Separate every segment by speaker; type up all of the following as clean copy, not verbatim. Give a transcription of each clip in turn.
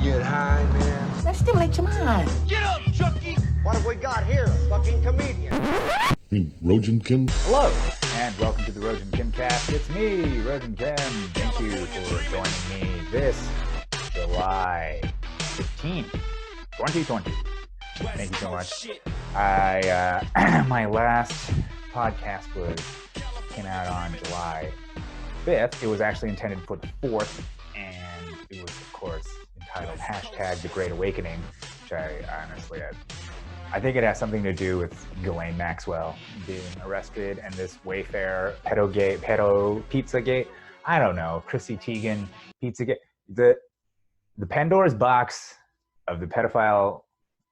Speaker 1: get high, man?
Speaker 2: That stimulates your mind.
Speaker 1: Get up, Chucky! What have we got here? A fucking comedian.
Speaker 3: Rojan Kim.
Speaker 4: Hello, and welcome to the Rojan Kim cast. It's me, Rojan Kim. Thank you for joining me this July 15th, 2020. Thank you so much. My last podcast came out on July 5th. It was actually intended for the 4th, and it was, of course, entitled #The Great Awakening, which I think it has something to do with Ghislaine Maxwell being arrested and this Wayfair pedo Pizzagate. I don't know, Chrissy Teigen Pizzagate. The Pandora's box of the pedophile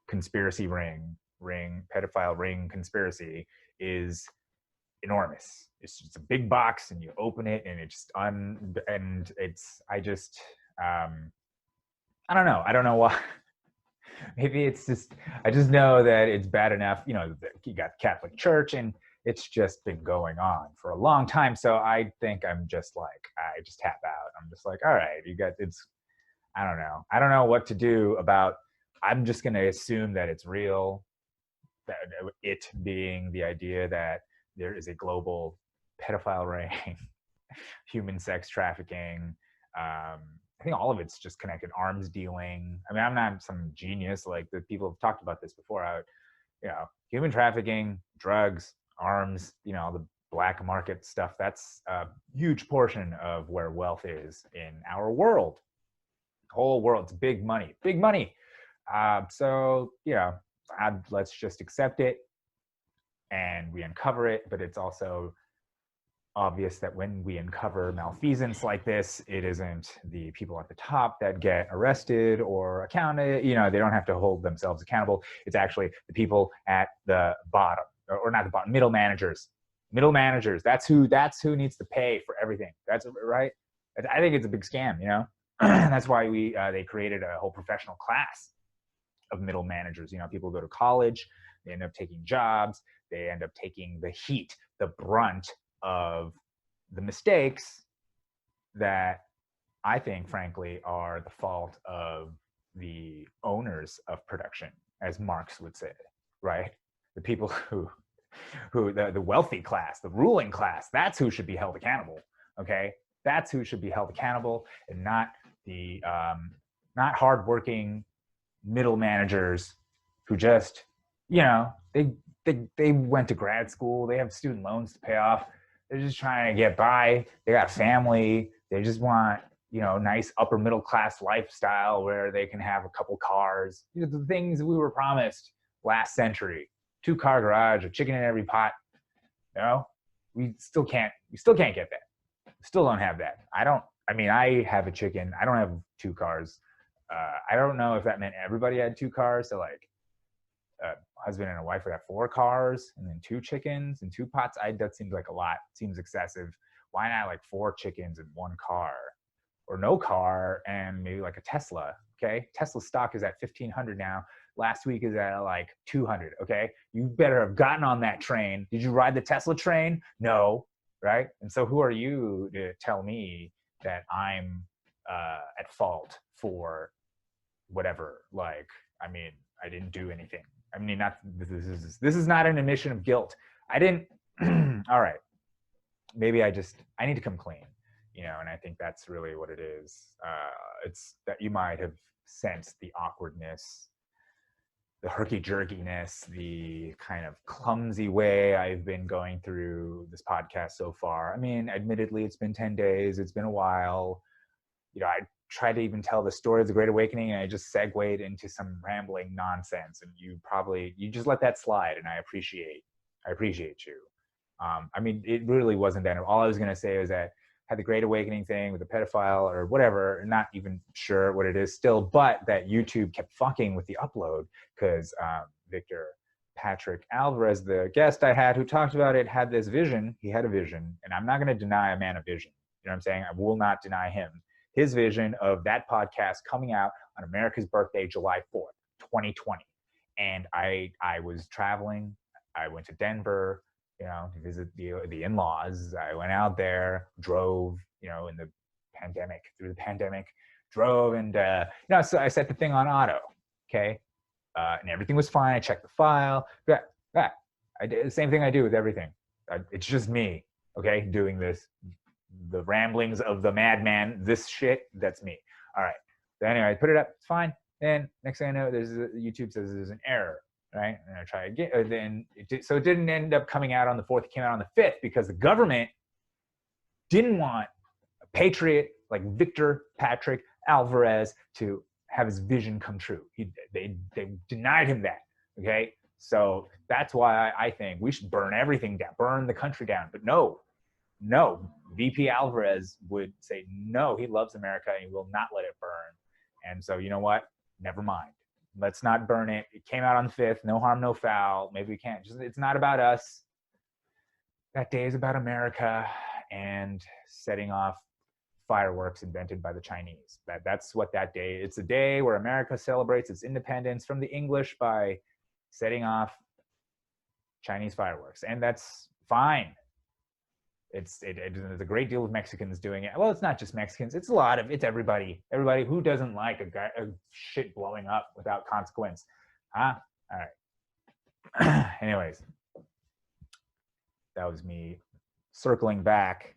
Speaker 4: conspiracy pedophile ring conspiracy is enormous. It's just a big box, and you open it, and it's I don't know. I don't know why. Maybe it's just, I just know that it's bad enough. You know, you got Catholic Church, and it's just been going on for a long time. So I think I just tap out. I'm just like, all right, I don't know. I don't know what to do about, I'm just going to assume that it's real, that it being the idea that there is a global pedophile ring, human sex trafficking. I think all of it's just connected. Arms dealing. I mean, I'm not some genius. Like, the people have talked about this before. Human trafficking, drugs, arms, the black market stuff. That's a huge portion of where wealth is in our world. The whole world. It's big money. Big money. Let's just accept it, and we uncover it. But it's also obvious that when we uncover malfeasance like this, it isn't the people at the top that get arrested or accounted. They don't have to hold themselves accountable. It's actually the people at the bottom, or not the bottom, middle managers. That's who needs to pay for everything. That's right. I think it's a big scam. That's why they created a whole professional class of middle managers. People go to college, they end up taking jobs, they end up taking the heat, the brunt of the mistakes that I think, frankly, are the fault of the owners of production, as Marx would say, right? The people who the wealthy class, the ruling class, that's who should be held accountable, okay? That's who should be held accountable, and not the not hardworking middle managers who just, they went to grad school, they have student loans to pay off. They're just trying to get by. They got family. They just want, nice upper middle class lifestyle where they can have a couple cars. The things we were promised last century. 2-car garage, a chicken in every pot. We still can't get that. We still don't have that. I have a chicken. I don't have 2 cars. I don't know if that meant everybody had 2 cars. So like, husband and a wife would have 4 cars and then 2 chickens and 2 pots. That seems like a lot. Seems excessive. Why not like 4 chickens and 1 car, or no car and maybe like a Tesla? Okay, Tesla stock is at 1,500 now. Last week is at like 200. Okay, you better have gotten on that train. Did you ride the Tesla train? No, right? And so who are you to tell me that I'm at fault for whatever? Like, I didn't do anything. This is not an admission of guilt. I didn't. All right. Maybe I need to come clean, and I think that's really what it is. It's that you might have sensed the awkwardness, the herky-jerkiness, the kind of clumsy way I've been going through this podcast so far. Admittedly, it's been 10 days. It's been a while. I tried to even tell the story of the Great Awakening, and I just segued into some rambling nonsense, and you just let that slide, and I appreciate you. It really wasn't that. All I was going to say was that had the Great Awakening thing with the pedophile or whatever, not even sure what it is still, but that YouTube kept fucking with the upload because Victor Patrick Alvarez, the guest I had who talked about it, had this vision. He had a vision, and I'm not going to deny a man a vision. You know what I'm saying? I will not deny him his vision of that podcast coming out on America's birthday, July 4th, 2020. And I was traveling. I went to Denver, to visit the in-laws. I went out there, drove, through the pandemic, drove and, so I set the thing on auto, okay? And everything was fine. I checked the file. I did the same thing I do with everything. It's just me, okay, doing this. The ramblings of the madman, this shit, that's me. All right. So anyway, I put it up. It's fine. Then next thing I know, YouTube says there's an error, right? And I try again. So it didn't end up coming out on the 4th. It came out on the 5th because the government didn't want a patriot like Victor Patrick Alvarez to have his vision come true. They denied him that, okay? So that's why I think we should burn everything down, burn the country down. But no, VP Alvarez would say no, he loves America and he will not let it burn. And so you know what? Never mind. Let's not burn it. It came out on the 5th, no harm, no foul. Maybe we can't. It's not about us. That day is about America and setting off fireworks invented by the Chinese. That's what that day, it's a day where America celebrates its independence from the English by setting off Chinese fireworks. And that's fine. It's a great deal of Mexicans doing it. Well, it's not just Mexicans. It's everybody. Everybody who doesn't like a shit blowing up without consequence. Huh? All right. Anyways, that was me circling back,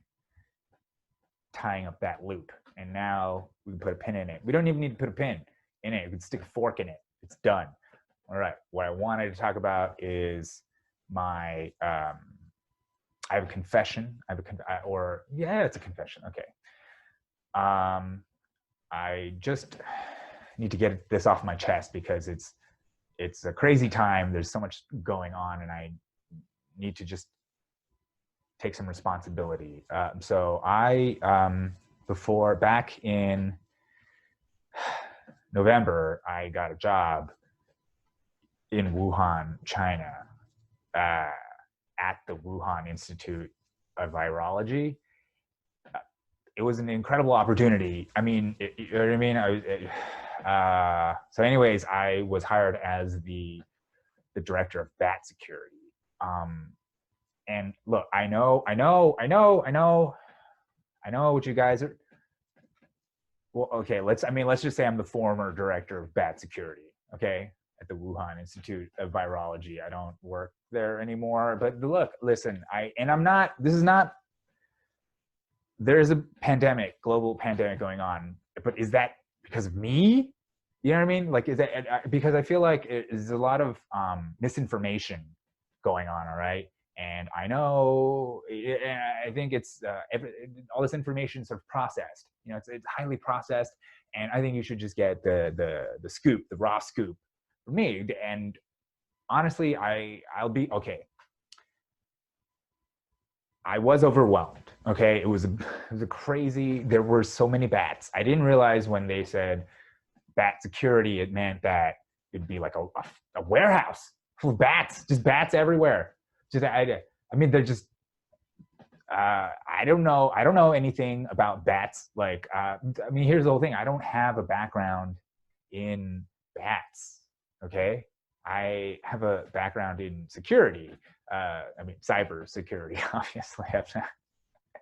Speaker 4: tying up that loop. And now we can put a pin in it. We don't even need to put a pin in it. We can stick a fork in it. It's done. All right. What I wanted to talk about is my, I have a confession. It's a confession. Okay. I just need to get this off my chest because it's a crazy time. There's so much going on and I need to just take some responsibility. So back in November, I got a job in Wuhan, China, at the Wuhan Institute of Virology. It was an incredible opportunity. I mean, you know what I mean? So anyways, I was hired as the director of bat security. And look, I know what you guys are. Well, okay, let's just say I'm the former director of bat security, okay, at the Wuhan Institute of Virology. I don't work there anymore, but look, listen, there's a pandemic, global pandemic going on, but is that because of me? You know what I mean? Like, is that because I feel like there's a lot of misinformation going on, all right? And I know, I think it's all this information is sort of processed. You know, it's highly processed, and I think you should just get the scoop, the raw scoop, from me. And honestly, I'll be okay. I was overwhelmed. Okay, it was a crazy. There were so many bats. I didn't realize when they said bat security, it meant that it'd be like a warehouse full of bats, just bats everywhere. I mean, they're just, I don't know anything about bats. Like, I mean, here's the whole thing. I don't have a background in bats, okay? I have a background in security. I mean, cyber security, obviously.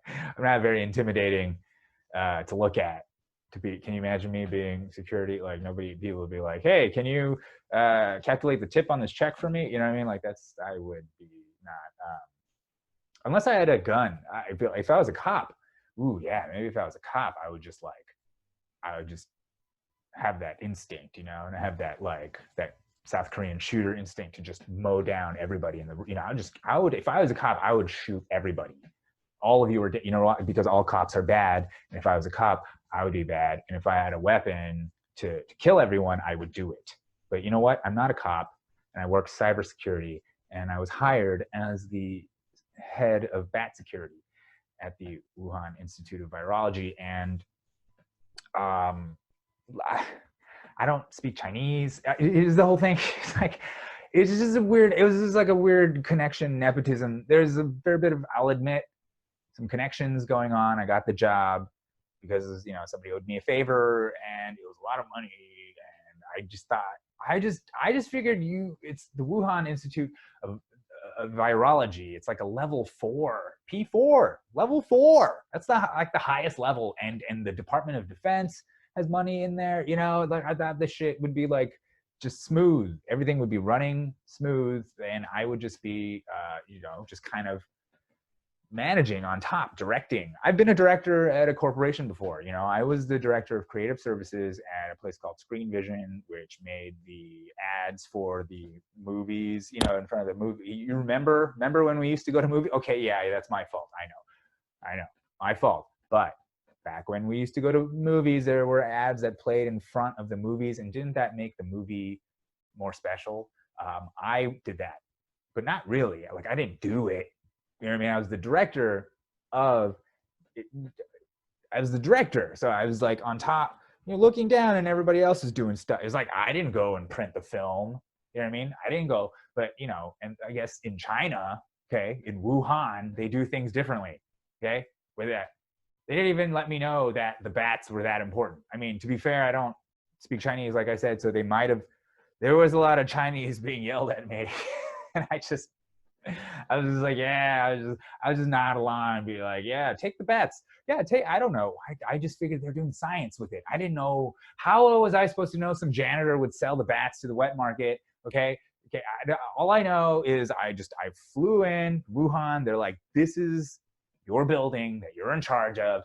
Speaker 4: I'm not very intimidating to look at. Can you imagine me being security? Like, people would be like, hey, can you calculate the tip on this check for me? You know what I mean? Like, I would be not, unless I had a gun. I feel like if I was a cop, maybe if I was a cop, I would just have that instinct, you know, and I have that South Korean shooter instinct to just mow down everybody in the, you know, if I was a cop, I would shoot everybody. All of you are, you know, because all cops are bad. And if I was a cop, I would be bad. And if I had a weapon to kill everyone, I would do it. But you know what? I'm not a cop, and I work cybersecurity, and I was hired as the head of bat security at the Wuhan Institute of Virology. And I don't speak Chinese. It is the whole thing. It was just like a weird connection, nepotism. There's a fair bit of, I'll admit, some connections going on. I got the job because, you know, somebody owed me a favor and it was a lot of money. And I just thought, I just figured it's the Wuhan Institute of Virology. It's like a level 4, P4, level 4. That's the highest level. And the Department of Defense, has money in there, you know, like I thought this shit would be like just smooth. Everything would be running smooth, and I would just be, you know, just kind of managing on top, directing. I've been a director at a corporation before. You know, I was the director of creative services at a place called Screen Vision, which made the ads for the movies, you know, in front of the movie. You remember when we used to go to movies? Okay, yeah, that's my fault. I know, my fault. But back when we used to go to movies, there were ads that played in front of the movies, and didn't that make the movie more special? I did that, but not really. Like, I didn't do it. You know what I mean? I was the director of it. I was the director. So I was like on top, you know, looking down, and everybody else is doing stuff. It's like, I didn't go and print the film. You know what I mean? I didn't go, but you know, and I guess in China, okay, in Wuhan, they do things differently. Okay. With that, they didn't even let me know that the bats were that important. I mean, to be fair, I don't speak Chinese, like I said, so they might have, there was a lot of Chinese being yelled at me. And I was just like, yeah, I was just nod along and be like, yeah, take the bets. Yeah, I don't know. I just figured they're doing science with it. I didn't know, how was I supposed to know some janitor would sell the bats to the wet market? Okay. All I know is I flew in Wuhan. They're like, this is your building that you're in charge of.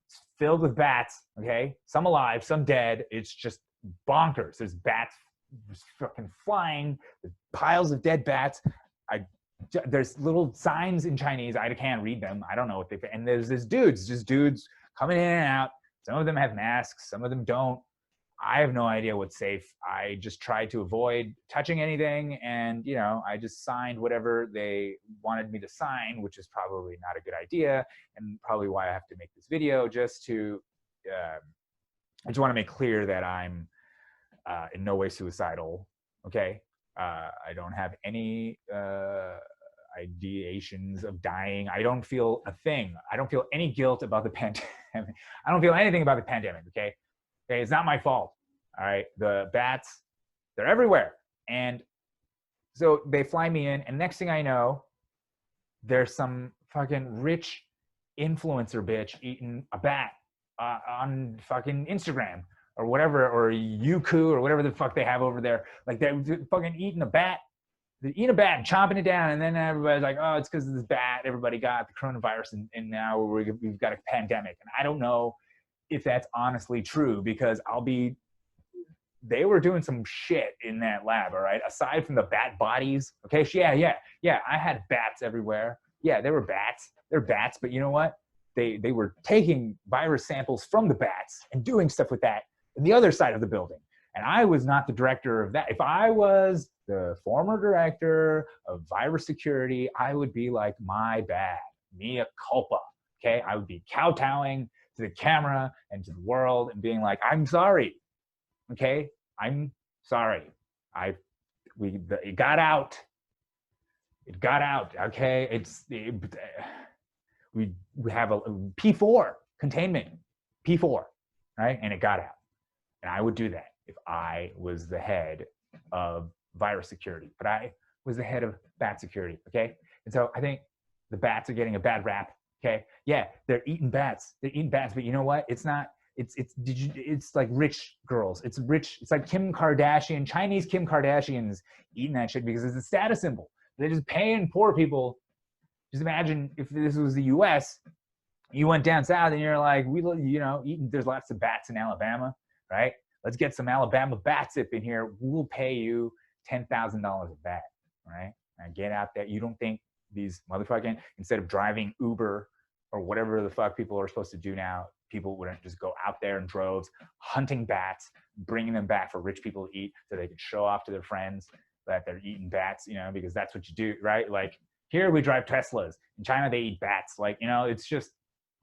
Speaker 4: It's filled with bats. Okay. Some alive, some dead. It's just bonkers. There's bats fucking flying. There's piles of dead bats. There's little signs in Chinese. I can't read them. I don't know what and there's just dudes coming in and out. Some of them have masks. Some of them don't. I have no idea what's safe. I just tried to avoid touching anything. And, you know, I just signed whatever they wanted me to sign, which is probably not a good idea. And probably why I have to make this video, just to, I just want to make clear that I'm in no way suicidal. Okay. I don't have any ideations of dying. I don't feel a thing. I don't feel any guilt about the pandemic. I don't feel anything about the pandemic, okay? Okay, it's not my fault, all right? The bats, they're everywhere. And so they fly me in, and next thing I know, there's some fucking rich influencer bitch eating a bat on fucking Instagram or whatever, or Youku or whatever the fuck they have over there. Like, they're fucking eating a bat. They're eating a bat and chomping it down, and then everybody's like, oh, it's because of this bat. Everybody got the coronavirus, and now we've got a pandemic. And I don't know if that's honestly true, because they were doing some shit in that lab, all right? Aside from the bat bodies, okay? Yeah, I had bats everywhere. Yeah, they were bats. They're bats, but you know what? They were taking virus samples from the bats and doing stuff with that in the other side of the building. And I was not the director of that. If I was the former director of virus security, I would be like, my bad, mea culpa, okay? I would be kowtowing to the camera and to the world and being like, I'm sorry, okay? I'm sorry. It got out. It got out, okay? We have a P4 containment, P4, right? And it got out. And I would do that if I was the head of virus security, but I was the head of bat security, okay? And so I think the bats are getting a bad rap, okay? Yeah, they're eating bats, but you know what? It's not, it's like rich girls. It's like Kim Kardashian, Chinese Kim Kardashians eating that shit because it's a status symbol. They're just paying poor people. Just imagine if this was the US, you went down south and you're like, there's lots of bats in Alabama, right? Let's get some Alabama bats up in here. We'll pay you $10,000 a bat, right? And get out there. You don't think these motherfucking, instead of driving Uber or whatever the fuck people are supposed to do now, people wouldn't just go out there in droves, hunting bats, bringing them back for rich people to eat so they could show off to their friends that they're eating bats, because that's what you do, right? Like, here we drive Teslas. In China, they eat bats. Like, it's just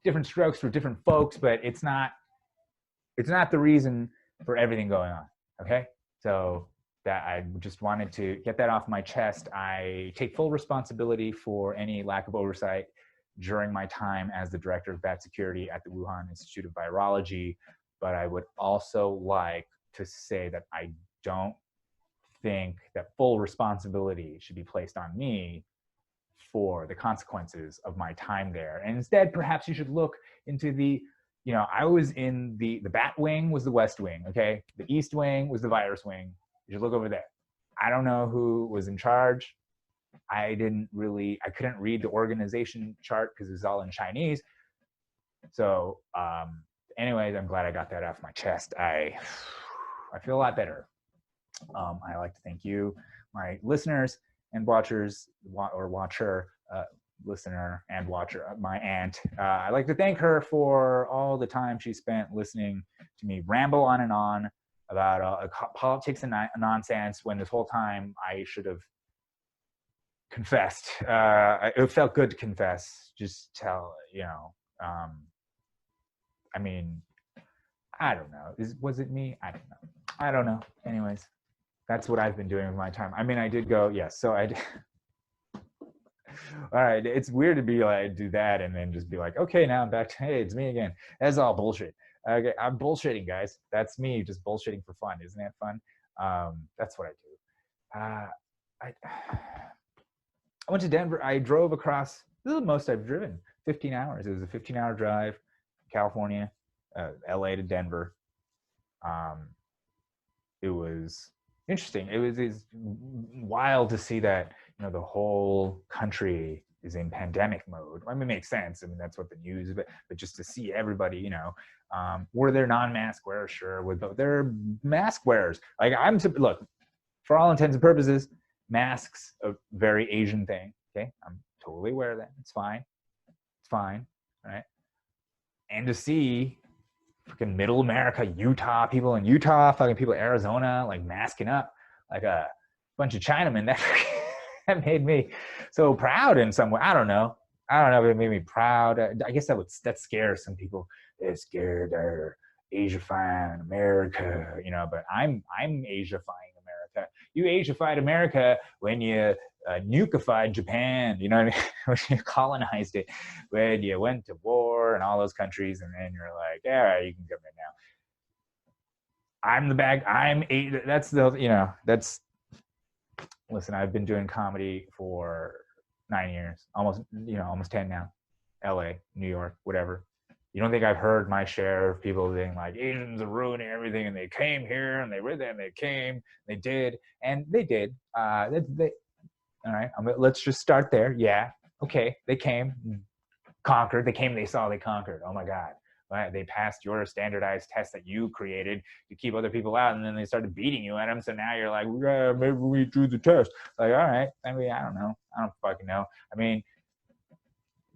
Speaker 4: different strokes for different folks, but it's not the reason for everything going on, okay? So that I just wanted to get that off my chest. I take full responsibility for any lack of oversight during my time as the director of bat security at the Wuhan Institute of Virology, but I would also like to say that I don't think that full responsibility should be placed on me for the consequences of my time there. And instead, perhaps you should look into the I was in the bat wing was the west wing, okay? The east wing was the virus wing. You should look over there. I don't know who was in charge. I couldn't read the organization chart because it was all in Chinese. So anyways, I'm glad I got that off my chest. I feel a lot better. I like to thank you, my listeners and watchers, or watcher, listener and watcher, my aunt. I'd like to thank her for all the time she spent listening to me ramble on and on about politics and nonsense, when this whole time I should have confessed. It felt good to confess. Just tell, I mean, I don't know. Was it me? I don't know. Anyways, that's what I've been doing with my time. I mean, I did go, yes. So I did. All right. It's weird to be like, do that and then just be like, okay, now I'm back to, hey, it's me again. That's all bullshit. Okay, I'm bullshitting, guys. That's me just bullshitting for fun. Isn't that fun? That's what I do. I went to Denver. I drove across, this is the most I've driven, 15 hours. It was a 15-hour drive, California, LA to Denver. It was interesting. It was wild to see that, the whole country is in pandemic mode. I mean, it makes sense. I mean, that's what the news, but just to see everybody, were there non-mask wearers? Sure. They're mask wearers. Like look, for all intents and purposes, masks a very Asian thing. Okay. I'm totally aware of that. It's fine. Right. And to see fucking middle America, Utah, people in Utah, fucking people in Arizona, like masking up like a bunch of Chinamen, that made me so proud in some way. I don't know if it made me proud. I guess that scares some people. They're scared, they're Asiafying America, but I'm Asiafying America. You Asiafied America when you nukeified Japan, you know what I mean? When you colonized it, when you went to war and all those countries, and then you're like, yeah, you can come in now. That's listen, I've been doing comedy for 9 years, almost 10 now. LA, New York, whatever. You don't think I've heard my share of people being like, Asians are ruining everything, and they came here and they did, and they did. All right, let's just start there. Yeah, okay, they came, conquered. They came, they saw, they conquered. Oh my God. Right? They passed your standardized test that you created to keep other people out, and then they started beating you at them. So now you're like, yeah, maybe we do the test. Like, all right, I mean, I don't know. I don't fucking know. I mean,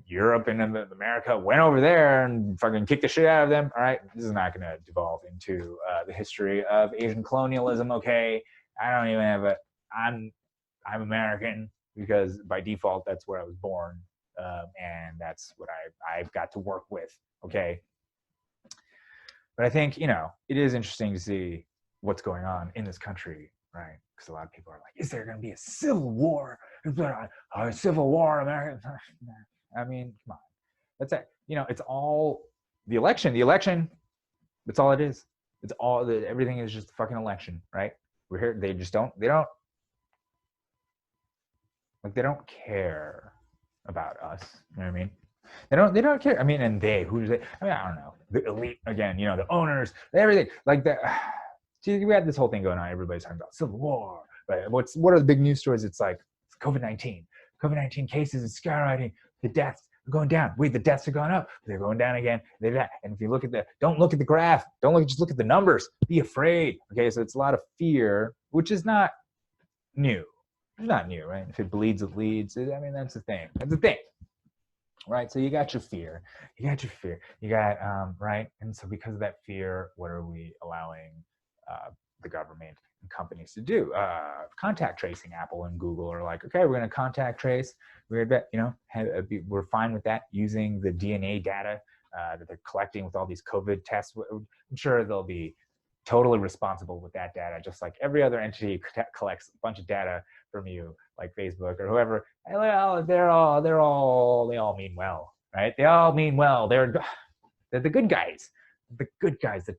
Speaker 4: Europe and America went over there and fucking kicked the shit out of them. All right, this is not going to devolve into the history of Asian colonialism. Okay, I don't even have I'm American because by default that's where I was born, and that's what I've got to work with. Okay. But I think, it is interesting to see what's going on in this country, right? Because a lot of people are like, is there going to be a civil war? Is there a civil war in America? I mean, come on. That's it. It's all the election. The election, that's all it is. It's all, everything is just a fucking election, right? We're here. They don't care about us. You know what I mean? They don't care. I mean, and who's they? I mean, I don't know. The elite, again, the owners, everything like that. See, we had this whole thing going on. Everybody's talking about civil war, right? What are the big news stories? It's like COVID-19. COVID-19 cases is skyrocketing. The deaths are going down. Wait, the deaths are going up. They're going down again. And if you look at don't look at the graph. Just look at the numbers. Be afraid. Okay, so it's a lot of fear, which is not new. It's not new, right? If it bleeds, it leads. I mean, that's the thing. That's the thing. Right, so you got your fear, right, and so because of that fear, what are we allowing the government and companies to do? Contact tracing. Apple and Google are like, okay, we're going to contact trace. We're fine with that, using the DNA data that they're collecting with all these COVID tests. I'm sure they'll be totally responsible with that data, just like every other entity collects a bunch of data from you, like Facebook or whoever. They all mean well, right? They all mean well. They're the good guys. The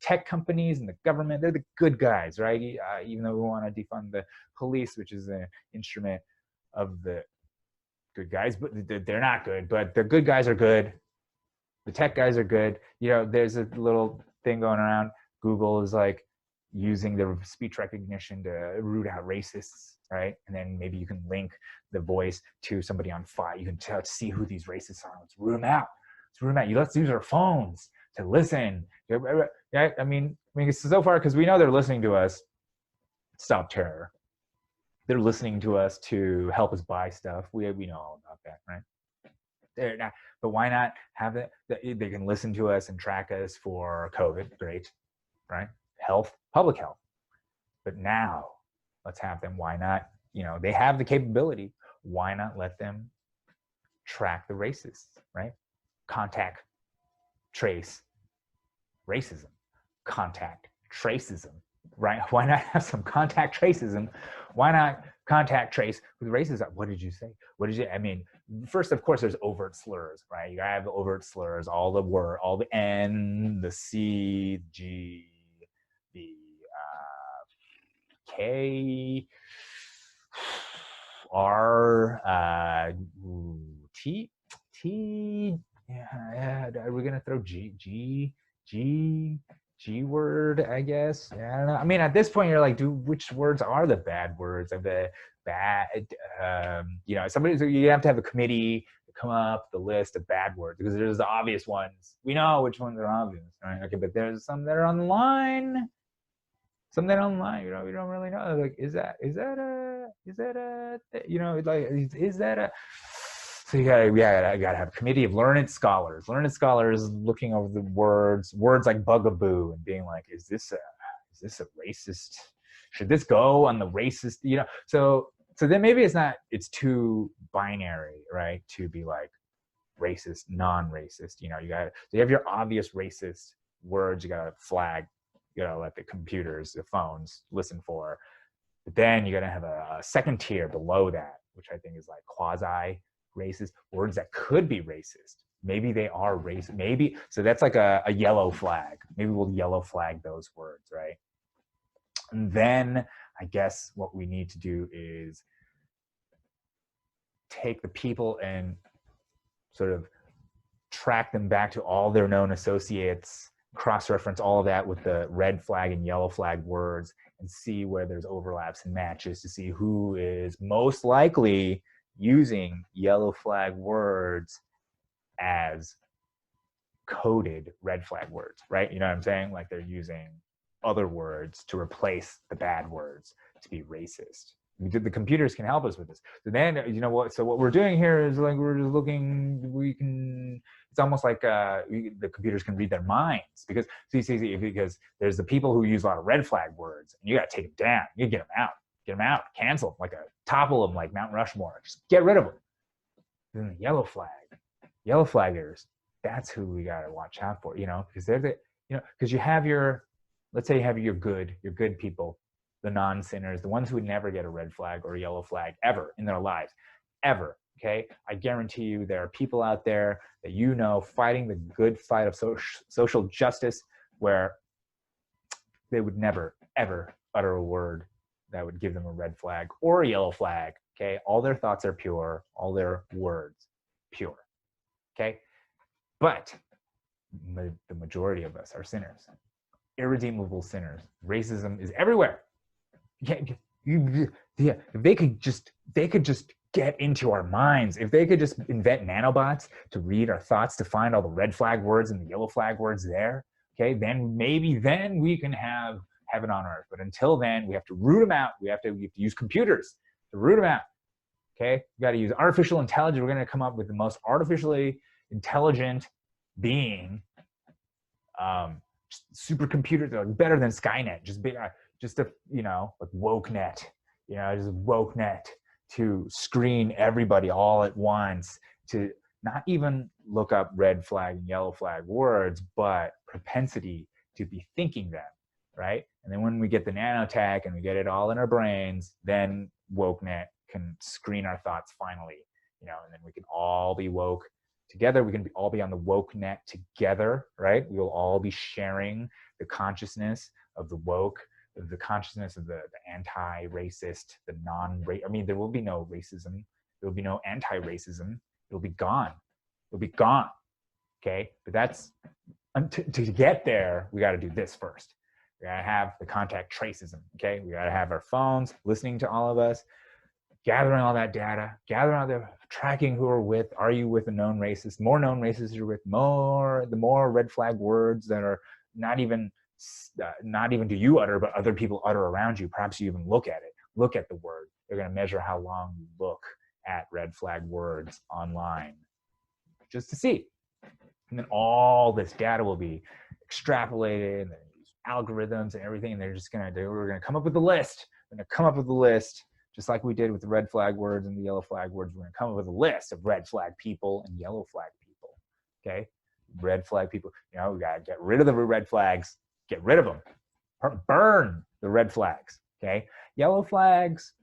Speaker 4: tech companies and the government, they're the good guys, right? Even though we want to defund the police, which is an instrument of the good guys, but they're not good. But the good guys are good. The tech guys are good. You know, there's a little thing going around. Google is like using the speech recognition to root out racists, right? And then maybe you can link the voice to somebody on fire. You can see who these racists are. Let's root them out. Let's root them out. Let's use our phones to listen. I mean, so far, because we know they're listening to us, stop terror. They're listening to us to help us buy stuff. We know all about that, right? They're not, but why not have it? They can listen to us and track us for COVID. Great, right? Health, public health. But now, let's have them. Why not? You know, they have the capability. Why not let them track the racists, right? Contact, trace, racism. Contact, tracism, right? Why not have some contact tracism? Why not contact trace with racism? What did you say? What did you, I mean, first, of course, there's overt slurs, right? You gotta have overt slurs, all the word, all the N, the C, G, the K, R, T, yeah, are we gonna throw G word, I guess? Yeah, I don't know. I mean, at this point, you're like, which words are the bad words? Of the bad, you know, you have to have a committee to come up with the list of bad words, because there's the obvious ones. We know which ones are obvious, right? Okay, but there's some that are on the line. Some that are on the line, you know, we don't really know. Like, is that a, you know, like, is that a? So you gotta have a committee of learned scholars looking over the words like bugaboo, and being like, is this a racist? Should this go on the racist? You know, so then maybe it's too binary, right? To be like racist, non-racist. You know, so you have your obvious racist words. You gotta flag. You gotta let the computers, the phones listen for. But then you're gonna have a second tier below that, which I think is like quasi racist words that could be racist. Maybe they are racist. Maybe, so that's like a yellow flag. Maybe we'll yellow flag those words, right? And then I guess what we need to do is take the people and sort of track them back to all their known associates, cross-reference all of that with the red flag and yellow flag words, and see where there's overlaps and matches to see who is most likely using yellow flag words as coded red flag words, right? You know what I'm saying? Like they're using other words to replace the bad words to be racist. The computers can help us with this. So then, you know what? So what we're doing here is like we're just looking. It's almost like the computers can read their minds, because because there's the people who use a lot of red flag words, and you got to take them down. You get them out, cancel them, like topple them like Mount Rushmore. Just get rid of them. Then the yellow flaggers. That's who we got to watch out for. You know, because they're because you have let's say you have your good people, the non-sinners, the ones who would never get a red flag or a yellow flag ever in their lives, ever. Okay, I guarantee you there are people out there that you know fighting the good fight of social justice, where they would never ever utter a word that would give them a red flag or a yellow flag. Okay, all their thoughts are pure, all their words pure. Okay, but the majority of us are sinners, irredeemable sinners. Racism is everywhere. If they could just get into our minds, if they could just invent nanobots to read our thoughts, to find all the red flag words and the yellow flag words there, okay, then we can have heaven on earth. But until then, we have to root them out. We have to use computers to root them out. Okay, we got to use artificial intelligence. We're going to come up with the most artificially intelligent being, supercomputers that are better than Skynet. Just a like WokeNet, just WokeNet to screen everybody all at once, to not even look up red flag and yellow flag words, but propensity to be thinking them, right? And then when we get the nanotech and we get it all in our brains, then WokeNet can screen our thoughts finally, and then we can all be woke together. We can all be on the WokeNet together, right? We will all be sharing the consciousness of the woke, the consciousness of the anti-racist, the non-race. I mean, there will be no racism. There will be no anti-racism. It'll be gone. It'll be gone. Okay, but that's to get there, we got to do this first. We got to have the contact tracism. Okay, we got to have our phones listening to all of us, gathering all that data, gathering all the tracking who are with. Are you with a known racist? More known racists you're with, the more red flag words that are not even do you utter, but other people utter around you. Perhaps you even look at it. Look at the word. They're going to measure how long you look at red flag words online, just to see. And then all this data will be extrapolated, and algorithms and everything. And we're going to come up with a list. We're going to come up with a list, just like we did with the red flag words and the yellow flag words. We're going to come up with a list of red flag people and yellow flag people. Okay, red flag people. You know, we got to get rid of the red flags. Get rid of them. Burn the red flags. Okay, yellow flags.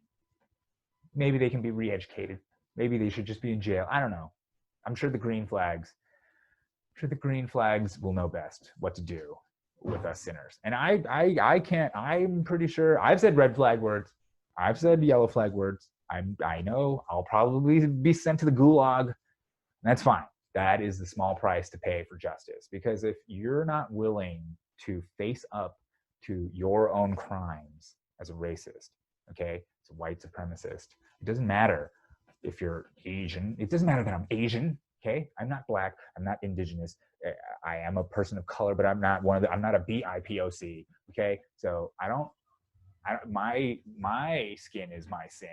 Speaker 4: Maybe they can be re-educated. Maybe they should just be in jail. I don't know. I'm sure the green flags will know best what to do with us sinners. And I can't, I'm pretty sure I've said red flag words. I've said yellow flag words. I know I'll probably be sent to the gulag. And that's fine. That is the small price to pay for justice. Because if you're not willing to face up to your own crimes as a racist, okay, as a white supremacist, it doesn't matter if you're Asian. It doesn't matter that I'm Asian. Okay, I'm not black. I'm not indigenous. I am a person of color, but I'm not I'm not a BIPOC. Okay, so my skin is my sin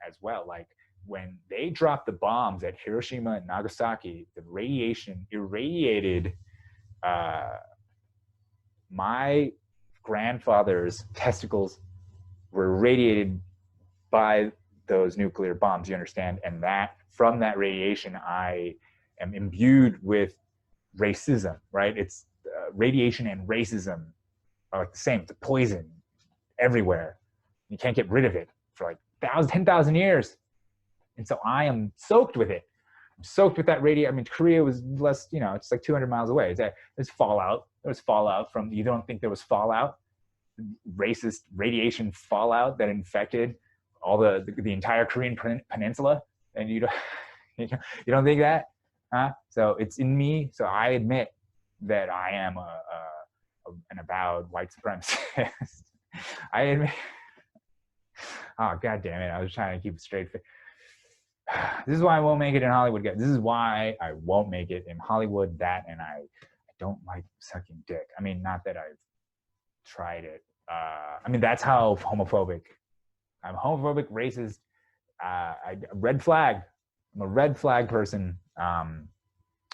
Speaker 4: as well. Like when they dropped the bombs at Hiroshima and Nagasaki, the radiation irradiated my grandfather's testicles were irradiated by those nuclear bombs, you understand? And that from that radiation, I am imbued with racism, right? It's radiation and racism are like the same. It's a poison everywhere. You can't get rid of it for like 10,000 years. And so I am soaked with it. I'm soaked with that radiation. I mean, Korea was less, you know, it's like 200 miles away. There's fallout. There was fallout from, you don't think there was fallout? Racist radiation fallout that infected all the entire Korean peninsula? And you don't think that? Huh? So it's in me. So I admit that I am an avowed white supremacist. I admit. Oh, God damn it. I was trying to keep it straight. This is why I won't make it in Hollywood, guys. This is why I won't make it in Hollywood. That, and I don't like sucking dick. I mean, not that I've tried it. I mean, that's how homophobic. I'm homophobic, racist. Red flag. I'm a red flag person.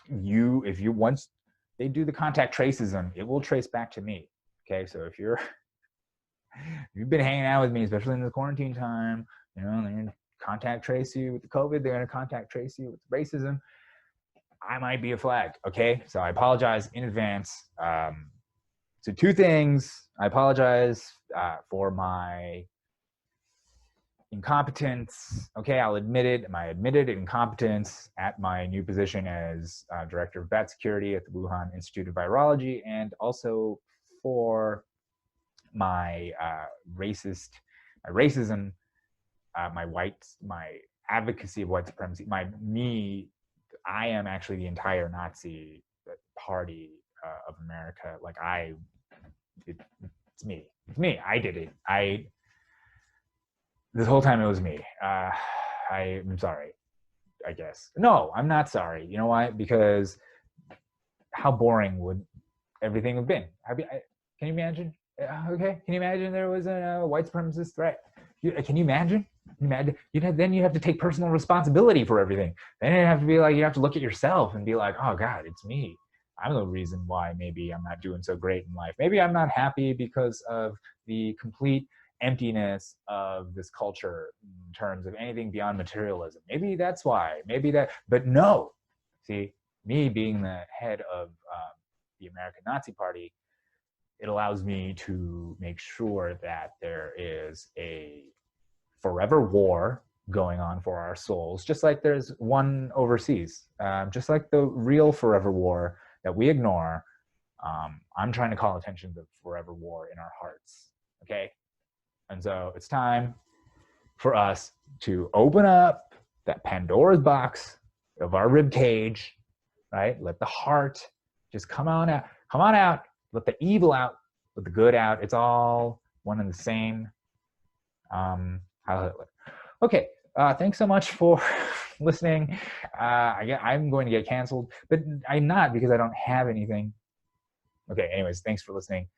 Speaker 4: If you once they do the contact tracism, it will trace back to me. Okay, so if you've been hanging out with me, especially in the quarantine time, you know, they're gonna contact trace you with the COVID. They're gonna contact trace you with racism. I might be a flag. Okay, so I apologize in advance. So two things. I apologize for my incompetence. Okay, I'll admit it. My admitted incompetence at my new position as director of bat security at the Wuhan Institute of Virology, and also for my racism, my advocacy of white supremacy. I am actually the entire Nazi party of America. Like it's me. It's me. I did it. This whole time it was me. I'm sorry, I guess. No, I'm not sorry. You know why? Because how boring would everything have been? Can you imagine? Okay, can you imagine there was a white supremacist threat? Can you imagine? Then you have to take personal responsibility for everything. Then you have to be like, you have to look at yourself and be like, oh God, it's me. I'm the reason why maybe I'm not doing so great in life. Maybe I'm not happy because of the complete emptiness of this culture in terms of anything beyond materialism. Maybe that's why. But no. See, me being the head of the American Nazi Party, it allows me to make sure that there is a forever war going on for our souls, just like there's one overseas, just like the real forever war that we ignore. I'm trying to call attention to the forever war in our hearts, okay? And so it's time for us to open up that Pandora's box of our rib cage right? Let the heart just come on out. Come on out. Let the evil out. Let the good out. It's all one and the same. Heil Hitler. Okay. Thanks so much for listening. I'm going to get canceled, but I'm not, because I don't have anything. Okay. Anyways, thanks for listening.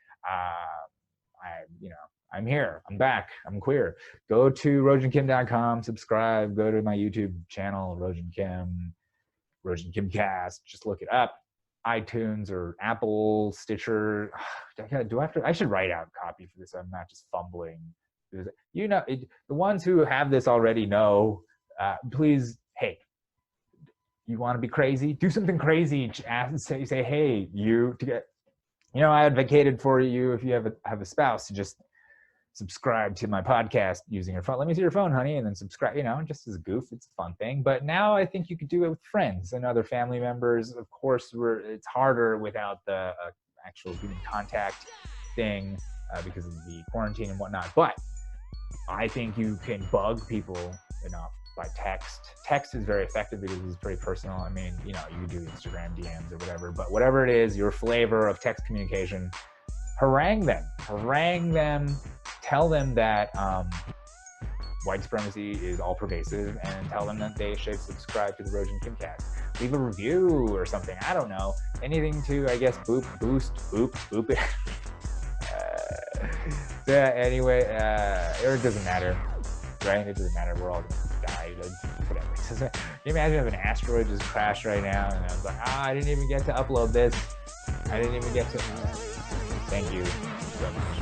Speaker 4: I'm here. I'm back. I'm queer. Go to rojankim.com. Subscribe. Go to my YouTube channel, Rojan Kim, Rojan Kimcast. Just look it up. iTunes or Apple, Stitcher. I should write out a copy for this. I'm not just fumbling. The ones who have this already know. Please, hey, you want to be crazy? Do something crazy. Say, hey, I advocated for you, if you have a spouse, to just subscribe to my podcast using your phone. Let me see your phone, honey, and then subscribe, just as a goof. It's a fun thing. But now I think you could do it with friends and other family members. Of course, it's harder without the actual human contact thing because of the quarantine and whatnot. But I think you can bug people enough by text. Text is very effective because it's pretty personal. I mean, you can do Instagram DMs or whatever, but whatever it is, your flavor of text communication, harangue them, tell them that white supremacy is all pervasive, and tell them that they should subscribe to the Rojan Kimcast. Leave a review or something. I don't know. Anything to, I guess, boost it. Anyway, it doesn't matter, right? It doesn't matter. We're all gonna die. Whatever. Can you imagine if an asteroid just crashed right now and I was like, I didn't even get to upload this. I didn't even get to. Thank you so much.